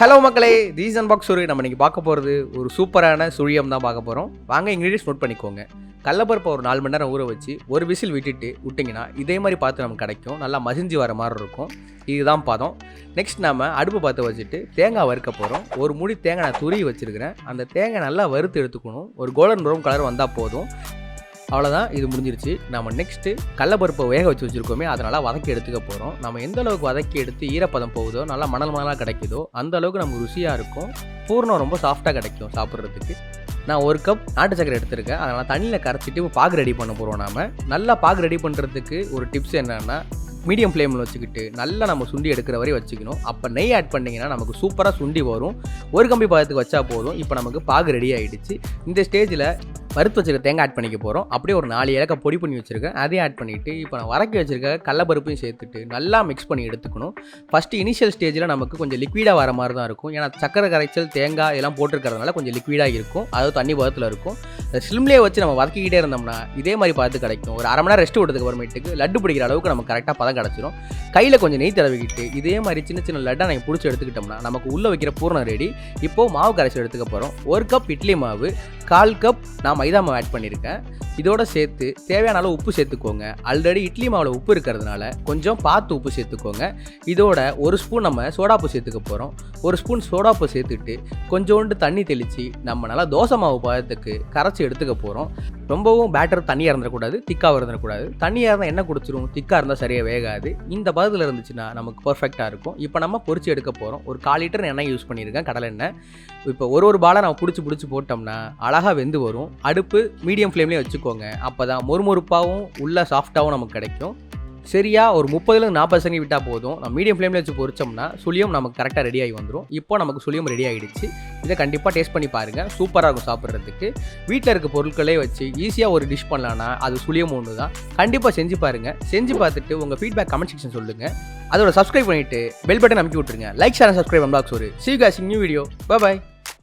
Hello மக்களே, these unbox ஒரு நம்ம இன்றைக்கி பார்க்க போகிறது ஒரு சூப்பரான சுழியம் தான் பார்க்க போகிறோம். வாங்க இன்க்ரீடியன்ஸ் நோட் பண்ணிக்கோங்க. கடலப்பருப்பை ஒரு 4 மணி நேரம் ஊற வச்சு ஒரு விசில் விட்டிங்கன்னா இதே மாதிரி பார்த்து நமக்கு கிடைக்கும். நல்லா மசிஞ்சு வர மாதிரி இருக்கும். இதுதான் பதம். நெக்ஸ்ட் நம்ம அடுப்பு பார்த்து வச்சுட்டு தேங்காய் வறுக்க போகிறோம். ஒரு மூடி தேங்காய் நான் துருவி வச்சுருக்கிறேன். அந்த தேங்காய் நல்லா வறுத்து எடுத்துக்கணும். ஒரு கோல்டன் ப்ரௌன் கலர் வந்தால் போதும். அவ்வளோதான், இது முடிஞ்சிருச்சு. நம்ம நெக்ஸ்ட்டு கடலப்பருப்பை வேக வச்சுருக்கோமே, அதனால் வதக்கி எடுத்துக்க போகிறோம். நம்ம எந்த அளவுக்கு வதக்கி எடுத்து ஈரப்பதம் போகுதோ, நல்லா மணலாக கிடைக்குதோ அந்த அளவுக்கு நமக்கு ருசியாக இருக்கும். பூர்ணம் ரொம்ப சாஃப்டாக கிடைக்கும் சாப்பிட்றதுக்கு. நான் 1 கப் நாட்டு சக்கரை எடுத்துருக்கேன். அதனால் தண்ணியில் கரைச்சிட்டு பாகு ரெடி பண்ண போகிறோம். நாம் நல்லா பாகு ரெடி பண்ணுறதுக்கு ஒரு டிப்ஸ் என்னென்னா, மீடியம் ஃப்ளேமில் வச்சுக்கிட்டு நல்லா நம்ம சுண்டி எடுக்கிற வரை வச்சுக்கணும். அப்போ நெய் ஆட் பண்ணிங்கன்னா நமக்கு சூப்பராக சுண்டி வரும். ஒரு கம்பி பாதத்துக்கு வச்சா போதும். இப்போ நமக்கு பாகு ரெடி ஆகிடுச்சு. இந்த ஸ்டேஜில் வறுத்து வச்சுருக்க தேங்காய் ஆட் பண்ணிக்க போகிறோம். அப்படியே ஒரு 4 ஏலக்காய் பொடி பண்ணி வச்சுருக்கேன். அதையும் ஆட் பண்ணிவிட்டு இப்போ நான் வதக்கி வச்சுருக்க கடலப்பருப்பையும் சேர்த்துட்டு நல்லா மிக்ஸ் பண்ணி எடுத்துக்கணும். ஃபஸ்ட்டு இனிஷியல் ஸ்டேஜில் நமக்கு கொஞ்சம் லிக்விடாக வர மாதிரி தான் இருக்கும். ஏன்னா சக்கரை கரைச்சல் தேங்காய் எல்லாம் போட்டிருக்கிறதுனால கொஞ்சம் லிக்விடாக இருக்கும். அதாவது தண்ணி பதத்தில் இருக்கும். ஸ்லிம்லேயே வச்சு நம்ம வதக்கிக்கிட்டே இருந்தோம்னா இதே மாதிரி பார்த்து கிடைக்கும். ஒரு 1/2 மணி நேரம் ரெஸ்ட் விட்டதுக்கு அப்புறமேட்டுக்கு லட்டு பிடிக்கிற அளவுக்கு நமக்கு கரெக்டாக பதம் கிடச்சிரும். கையில் கொஞ்சம் நெய் தடவிக்கிட்டு இதே மாதிரி சின்ன சின்ன லட்டாக நாங்கள் பிடிச்சி எடுத்துக்கிட்டோம்னா நமக்கு உள்ளே வைக்கிற பூர்ணம் ரெடி. இப்போது மாவு கரைச்சி எடுத்துக்க போகிறோம். 1 கப் இட்லி மாவு, 1/4 கப் நான் மைதா மாவு ஆட் பண்ணியிருக்கேன். இதோட சேர்த்து தேவையான அளவு உப்பு சேர்த்துக்கோங்க. ஆல்ரெடி இட்லி மாவில் உப்பு இருக்கிறதுனால கொஞ்சம் பார்த்து உப்பு சேர்த்துக்கோங்க. இதோட 1 ஸ்பூன் நம்ம சோடாப்பு சேர்த்துக்க போகிறோம். 1 ஸ்பூன் சோடாப்பு சேர்த்துட்டு கொஞ்சோண்டு தண்ணி தெளித்து நம்ம நல்லா தோசை மாவு பதத்துக்கு கரைச்சி எடுத்துக்க போகிறோம். ரொம்பவும் பேட்டர் தண்ணியாக இருந்துடக்கூடாது, திக்காக இருந்துடக்கூடாது. தண்ணியாக இருந்தால் என்ன குடிச்சிரும், திக்காக இருந்தால் சரியாக வேகாது. இந்த பதத்தில் இருந்துச்சுன்னா நமக்கு பர்ஃபெக்டாக இருக்கும். இப்போ நம்ம பொரிச்சு எடுக்க போகிறோம். ஒரு 1/4 லிட்டர் எண்ணெய் யூஸ் பண்ணியிருக்கேன், கடலை எண்ணெய். இப்போ ஒரு பாலை நம்ம பிடிச்சி போட்டோம்னா அழகாக வெந்து வரும். அடுப்பு மீடியம் ஃப்ளேம்லேயே வச்சுக்கோங்க. அப்போ தான் மொறுமொறுப்பாகவும் உள்ள சாஃப்டாகவும் நமக்கு கிடைக்கும். சரியா ஒரு 30-40 செகண்ட் விட்டால் போதும். நம்ம மீடியம் ஃப்ளேமில் வச்சு பொரிச்சோம்னா சுழியம் நமக்கு கரெக்டாக ரெடி ஆகி வந்துடும். இப்போ நமக்கு சுழியம் ரெடி ஆகிடுச்சு. இதை கண்டிப்பாக டேஸ்ட் பண்ணி பாருங்கள். சூப்பராக இருக்கும் சாப்பிட்றதுக்கு. வீட்டில் இருக்க பொருட்களே வச்சு ஈஸியாக ஒரு டிஷ் பண்ணலான்னா அது சுழியம் ஒன்று தான். கண்டிப்பாக செஞ்சு பாருங்கள். செஞ்சு பார்த்துட்டு உங்கள் ஃபீட்பேக் கமெண்ட் செக்ஷன் சொல்லுங்கள். அதோட சப்ஸ்கிரைப் பண்ணிவிட்டு பெல் பட்டன் அமைக்கி விட்டுருங்க. லைக், ஷேர், சப்ஸ்கிரைப் அன்பாக்ஸ் ஒரு. See you guys in new video. Bye bye.